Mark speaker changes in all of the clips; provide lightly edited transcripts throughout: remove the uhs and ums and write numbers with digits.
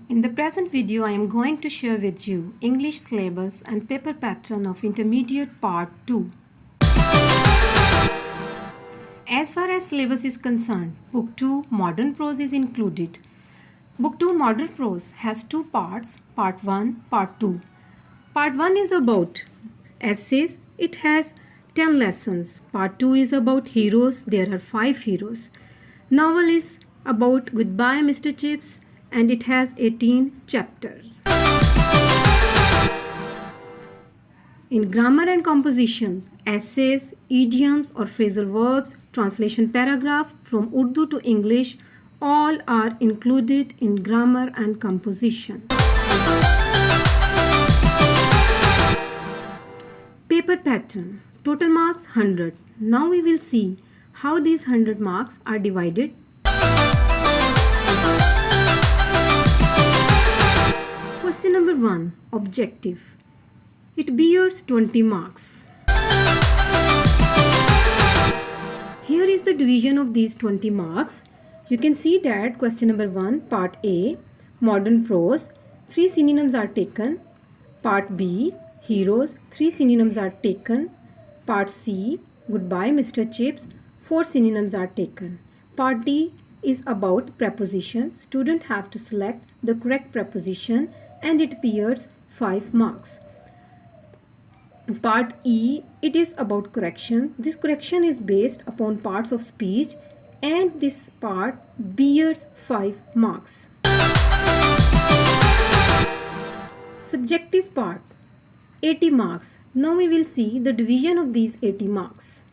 Speaker 1: In the present video, I am going to share with you English syllabus and paper pattern of Intermediate Part 2. As far as syllabus is concerned, Book 2 Modern Prose is included. Book 2 Modern Prose has two parts, Part 1, Part 2. Part 1 is about essays. It has 10 lessons. Part 2 is about heroes. There are 5 heroes. Novel is about Goodbye Mr. Chips and it has 18 chapters. In grammar and composition, essays, idioms or phrasal verbs, translation paragraph from Urdu to English, all are included in grammar and composition. Paper pattern. Total marks 100. Now we will see how these 100 marks are divided. Question number 1. Objective. It bears 20 marks. Here is the division of these 20 marks. You can see that question number 1, part A, modern prose, 3 synonyms are taken. Part B, heroes, 3 synonyms are taken. Part C, Goodbye Mr. Chips, 4 synonyms are taken. Part D is about preposition. Students have to select the correct preposition and it bears 5 marks. Part E, it is about correction. This correction is based upon parts of speech and this part bears 5 marks. Subjective part, 80 marks. Now we will see the division of these 80 marks.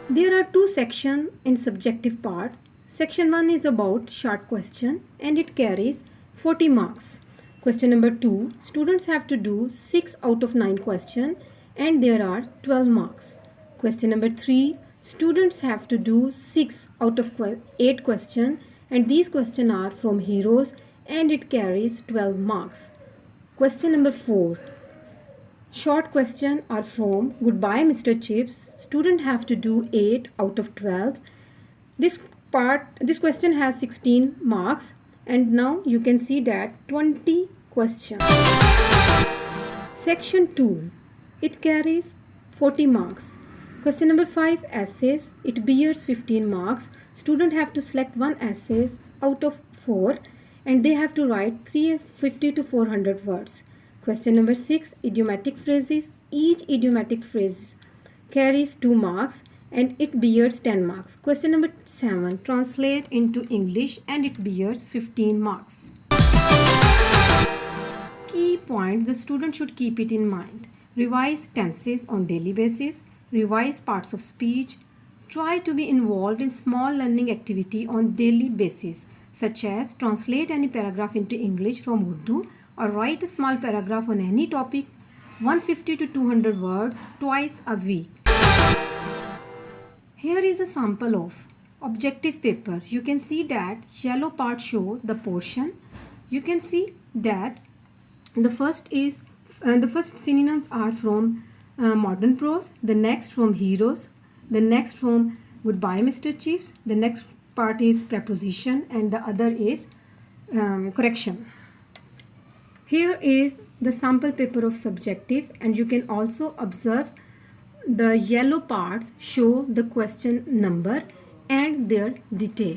Speaker 1: There are 2 sections in subjective part. Section 1 is about short question and it carries 40 marks. Question number 2, students have to do 6 out of 9 questions and there are 12 marks. Question number 3, students have to do 6 out of 8 questions and these questions are from heroes and it carries 12 marks. Question number 4, short questions are from Goodbye Mr. Chips. Students have to do 8 out of 12. This question has 16 marks and now you can see that 20 questions. Section 2, it carries 40 marks. Question number 5, essays. It bears 15 marks. Students have to select 1 essay out of 4 and they have to write 350 to 400 words. Question number 6, idiomatic phrases. Each idiomatic phrase carries 2 marks and it bears 10 marks. Question number 7, translate into English and it bears 15 marks. Key points the student should keep it in mind. Revise tenses on daily basis. Revise parts of speech. Try to be involved in small learning activity on daily basis, such as translate any paragraph into English from Urdu or write a small paragraph on any topic, 150 to 200 words twice a week. Here is a sample of objective paper. You can see that yellow part show the portion. You can see that the first synonyms are from modern prose, the next from heroes, the next from Goodbye Mr. Chips, the next part is preposition and the other is correction. Here is the sample paper of subjective and you can also observe the yellow parts show the question number and their detail.